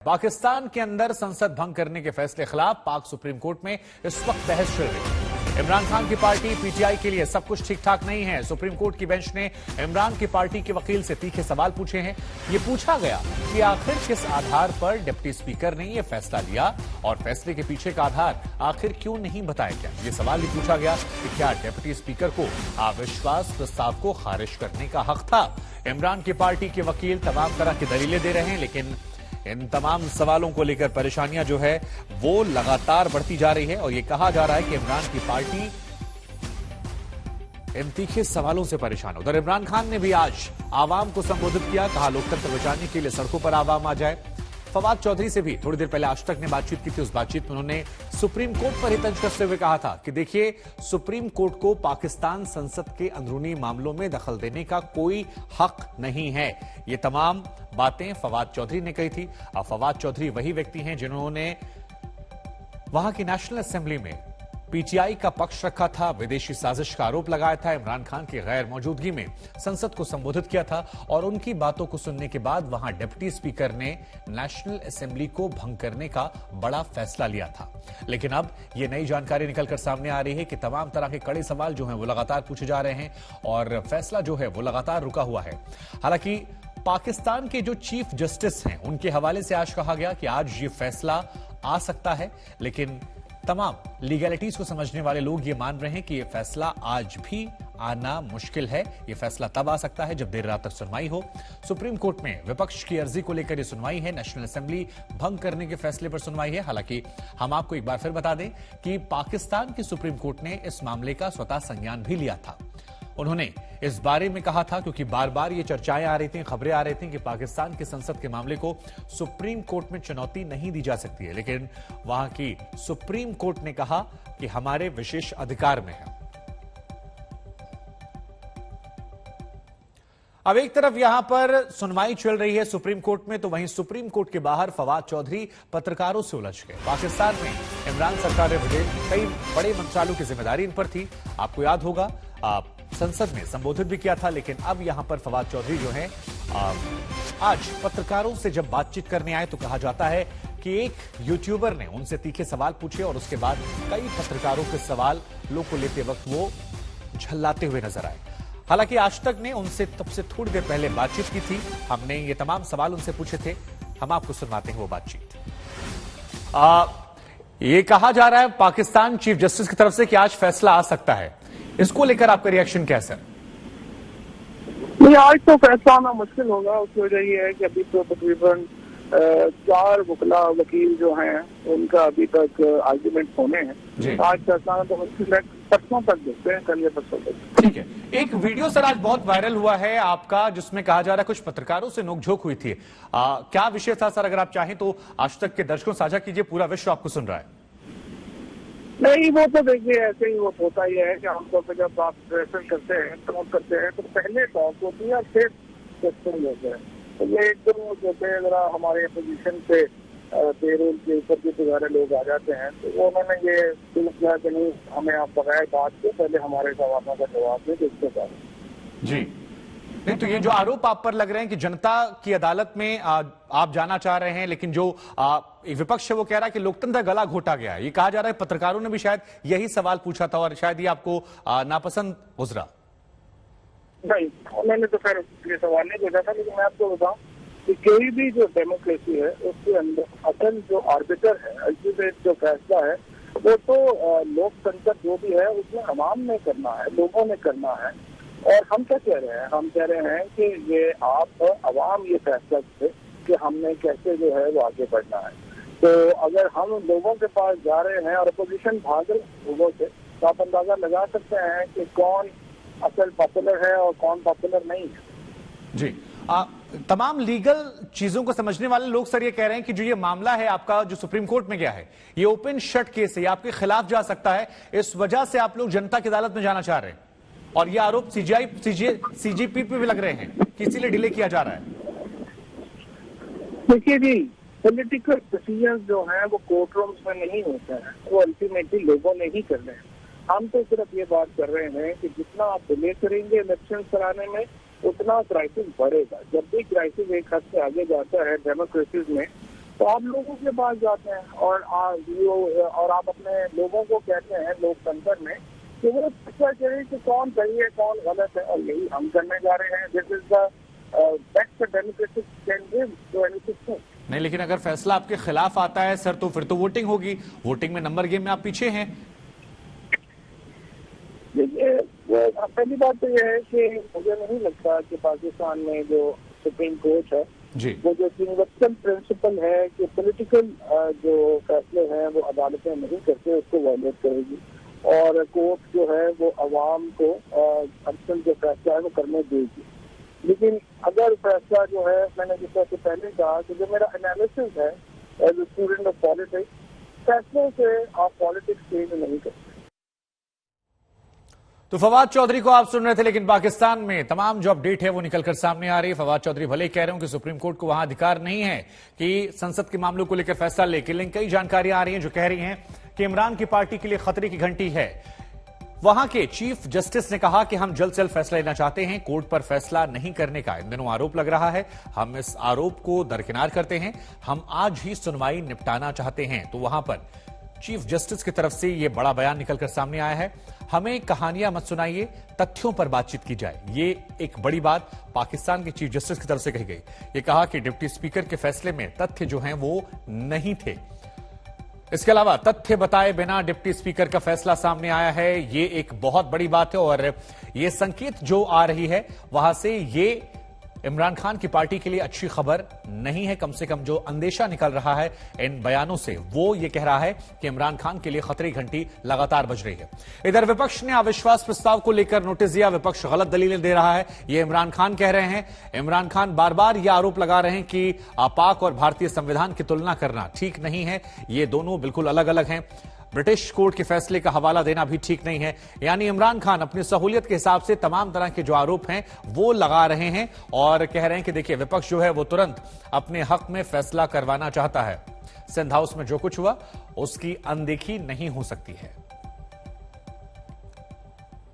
पाकिस्तान के अंदर संसद भंग करने के फैसले खिलाफ पाक सुप्रीम कोर्ट में इस वक्त बहस चल रही है। इमरान खान की पार्टी पीटीआई के लिए सब कुछ ठीक ठाक नहीं है। सुप्रीम कोर्ट की बेंच ने इमरान की पार्टी के वकील से तीखे सवाल पूछे हैं। ये पूछा गया कि आखिर किस आधार पर डिप्टी स्पीकर ने यह फैसला लिया और फैसले के पीछे का आधार आखिर क्यों नहीं बताया गया। ये सवाल भी पूछा गया कि क्या डिप्टी स्पीकर को अविश्वास प्रस्ताव को खारिज करने का हक था। इमरान की पार्टी के वकील तमाम तरह की दलीलें दे रहे हैं, लेकिन इन तमाम सवालों को लेकर परेशानियां जो है वो लगातार बढ़ती जा रही है और ये कहा जा रहा है कि इमरान की पार्टी इन तीखे सवालों से परेशान है। उधर इमरान खान ने भी आज आवाम को संबोधित किया, कहा लोकतंत्र बचाने के लिए सड़कों पर आवाम आ जाए। फवाद चौधरी से भी थोड़ी देर पहले आज तक ने बातचीत की थी। उस बातचीत में उन्होंने सुप्रीम कोर्ट पर ही तंज कसते हुए कहा था कि देखिए, सुप्रीम कोर्ट को पाकिस्तान संसद के अंदरूनी मामलों में दखल देने का कोई हक नहीं है। ये तमाम बातें फवाद चौधरी ने कही थी। अब फवाद चौधरी वही व्यक्ति हैं जिन्होंने वहां की नेशनल असेंबली में पीटीआई का पक्ष रखा था, विदेशी साजिश का आरोप लगाया था, इमरान खान की गैर मौजूदगी में संसद को संबोधित किया था और उनकी बातों को सुनने के बाद वहां डिप्टी स्पीकर ने नेशनल असेंबली को भंग करने का बड़ा फैसला लिया था। लेकिन अब यह नई जानकारी निकलकर सामने आ रही है कि तमाम तरह के कड़े सवाल जो हैं वो लगातार पूछे जा रहे हैं और फैसला जो है वो लगातार रुका हुआ है। हालांकि पाकिस्तान के जो चीफ जस्टिस हैं उनके हवाले से आज कहा गया कि आज ये फैसला आ सकता है, लेकिन तमाम लीगैलिटीज को समझने वाले लोग ये मान रहे हैं कि यह फैसला आज भी आना मुश्किल है। यह फैसला तब आ सकता है जब देर रात तक सुनवाई हो। सुप्रीम कोर्ट में विपक्ष की अर्जी को लेकर यह सुनवाई है। नेशनल असेंबली भंग करने के फैसले पर सुनवाई है। हालांकि हम आपको एक बार फिर बता दें कि पाकिस्तान की सुप्रीम कोर्ट ने इस मामले का स्वतः संज्ञान भी लिया था। उन्होंने इस बारे में कहा था, क्योंकि बार बार ये चर्चाएं आ रही थी, खबरें आ रही थी कि पाकिस्तान की संसद के मामले को सुप्रीम कोर्ट में चुनौती नहीं दी जा सकती है, लेकिन वहां की सुप्रीम कोर्ट ने कहा कि हमारे विशेष अधिकार में है। अब एक तरफ यहां पर सुनवाई चल रही है सुप्रीम कोर्ट में, तो वहीं सुप्रीम कोर्ट के बाहर फवाद चौधरी पत्रकारों से उलझ गए। पाकिस्तान में इमरान सरकार ने कई बड़े मंत्रालयों की जिम्मेदारी इन पर थी। आपको याद होगा संसद में संबोधित भी किया था, लेकिन अब यहां पर फवाद चौधरी जो हैं आज पत्रकारों से जब बातचीत करने आए तो कहा जाता है कि एक यूट्यूबर ने उनसे तीखे सवाल पूछे और उसके बाद कई पत्रकारों के सवाल लोग को लेते वक्त वो झल्लाते हुए नजर आए। हालांकि आज तक ने उनसे तब से थोड़ी देर पहले बातचीत की थी। हमने ये तमाम सवाल उनसे पूछे थे, हम आपको सुनवाते हैं वो बातचीत। ये कहा जा रहा है पाकिस्तान चीफ जस्टिस की तरफ से कि आज फैसला आ सकता है, इसको लेकर आपका रिएक्शन क्या है सर? नहीं, आज तो फैसला आना मुश्किल होगा। उसकी वजह ये है कि अभी तो तकरीबन 4 वकील जो हैं उनका अभी तक आर्ग्यूमेंट होने हैं। आज फैसला आना तो मुश्किल है, परसों तक देखते हैं, कल या परसों तक। ठीक है। एक वीडियो सर आज बहुत वायरल हुआ है आपका, जिसमें कहा जा रहा है कुछ पत्रकारों से नोकझोंक हुई थी। क्या विषय था सर? अगर आप चाहें तो आज तक के दर्शकों साझा कीजिए, पूरा विश्व आपको सुन रहा है। नहीं, वो तो देखिए ऐसे ही वो होता ही है कि आमतौर पर जब आप प्रेजेंट करते हैं, प्रमोट करते हैं, तो पहले टॉक होती है और फिर क्वेश्चन होते हैं। तो ये एक तो जैसे जरा हमारे अपोजिशन पे पेरोल के ऊपर के दोबारा लोग आ जाते हैं, तो वो उन्होंने ये किया कि नहीं, हमें आप बगैर बात के पहले हमारे सवालों का जवाब दें, इसके बाद जी। नहीं, तो ये जो आरोप आप पर लग रहे हैं कि जनता की अदालत में आप जाना चाह रहे हैं, लेकिन जो विपक्ष है वो कह रहा है कि लोकतंत्र गला घोटा गया है। ये कहा जा रहा है पत्रकारों ने भी शायद यही सवाल पूछा था और शायद ये आपको नापसंद गुजरा। नहीं, मैंने तो खैर ये सवाल नहीं पूछा था, लेकिन मैं आपको बताऊं कि कोई भी जो डेमोक्रेसी है उसके अंदर असल जो आर्बिटर है, अल्टीमेट जो फैसला है, वो तो लोकतंत्र जो भी है उसमें अवाम ने करना है, लोगों ने करना है। और हम क्या कह रहे हैं? हम कह रहे हैं कि ये आप अवाम ये फैसला करे कि हमने कैसे जो है वो आगे बढ़ना है। तो अगर हम लोगों के पास जा रहे हैं और अपोजिशन भाग रहे लोगों से, तो आप अंदाजा लगा सकते हैं कि कौन असल पॉपुलर है और कौन पॉपुलर नहीं है। जी। तमाम लीगल चीजों को समझने वाले लोग सर ये कह रहे हैं कि जो ये मामला है आपका जो सुप्रीम कोर्ट में गया है, ये ओपन शट केस है, आपके खिलाफ जा सकता है। इस वजह से आप लोग जनता की अदालत में जाना चाह रहे हैं और ये आरोप सीजीपी पे भी लग रहे हैं कि इसीलिए डिले किया जा रहा है। देखिए जी, पॉलिटिकल डिसीजंस जो हैं वो कोर्ट रूम्स में नहीं होते हैं, वो अल्टीमेटली लोगों ने ही करने हैं। हम तो सिर्फ ये बात कर रहे हैं कि जितना आप डिले करेंगे इलेक्शन कराने में, उतना क्राइसिस बढ़ेगा। जब भी क्राइसिस एक हद से आगे जाता है डेमोक्रेसीज में, तो आप लोगों के पास जाते हैं और आप अपने लोगों को कहते हैं लोकतंत्र में कि वो फैसला करें कि कौन सही है कौन गलत है, और यही हम करने जा रहे हैं। This is the best democratic candidate to any system. नहीं, लेकिन अगर फैसला आपके खिलाफ आता है सर, तो फिर तो वोटिंग होगी। वोटिंग में नंबर गेम में आप पीछे हैं। देखिए, पहली बात तो यह है कि मुझे नहीं लगता कि पाकिस्तान में जो सुप्रीम कोर्ट है जी, वो जो यूनिवर्सल प्रिंसिपल है कि पॉलिटिकल जो फैसले हैं वो अदालतें नहीं करते, उसको वायलेट करेगी। और कोर्ट जो है वो अवाम को अक्सर जो फैसला है वो करने देगी। लेकिन अगर फैसला जो है, मैंने जैसा कि पहले कहा कि जो मेरा एनालिसिस है as a student of politics, फैसलों से आप पॉलिटिक्स चेंज नहीं करते। तो फवाद चौधरी को आप सुन रहे थे, लेकिन पाकिस्तान में तमाम जो अपडेट है वो निकलकर सामने आ रही है। फवाद चौधरी भले ही कह रहे हो कि सुप्रीम कोर्ट को वहां अधिकार नहीं है कि संसद के मामलों को लेकर फैसला ले, लेकिन कई जानकारियां आ रही हैं जो कह रही हैं कि इमरान की पार्टी के लिए खतरे की घंटी है। वहां के चीफ जस्टिस ने कहा कि हम जल्द से जल्द फैसला लेना चाहते हैं, कोर्ट पर फैसला नहीं करने का इन दिनों आरोप लग रहा है। हम इस आरोप को दरकिनार करते हैं, हम आज ही सुनवाई निपटाना चाहते हैं। तो वहां पर चीफ जस्टिस की तरफ से यह बड़ा बयान निकलकर सामने आया है। हमें कहानियां मत सुनाइए, तथ्यों पर बातचीत की जाए। ये एक बड़ी बात पाकिस्तान के चीफ जस्टिस की तरफ से कही गई। ये कहा कि डिप्टी स्पीकर के फैसले में तथ्य जो हैं वो नहीं थे। इसके अलावा तथ्य बताए बिना डिप्टी स्पीकर का फैसला सामने आया है, ये एक बहुत बड़ी बात है। और ये संकेत जो आ रही है वहां से, ये इमरान खान की पार्टी के लिए अच्छी खबर नहीं है। कम से कम जो अंदेशा निकल रहा है इन बयानों से, वो ये कह रहा है कि इमरान खान के लिए खतरे की घंटी लगातार बज रही है। इधर विपक्ष ने अविश्वास प्रस्ताव को लेकर नोटिस दिया। विपक्ष गलत दलीलें दे रहा है, ये इमरान खान कह रहे हैं। इमरान खान बार बार यह आरोप लगा रहे हैं कि पाक और भारतीय संविधान की तुलना करना ठीक नहीं है। ये दोनों बिल्कुल अलग अलग हैं। ब्रिटिश कोर्ट के फैसले का हवाला देना भी ठीक नहीं है। यानी इमरान खान अपनी सहूलियत के हिसाब से तमाम तरह के जो आरोप हैं वो लगा रहे हैं और कह रहे हैं कि देखिए, विपक्ष जो है वो तुरंत अपने हक में फैसला करवाना चाहता है। सिंध हाउस में जो कुछ हुआ उसकी अनदेखी नहीं हो सकती है।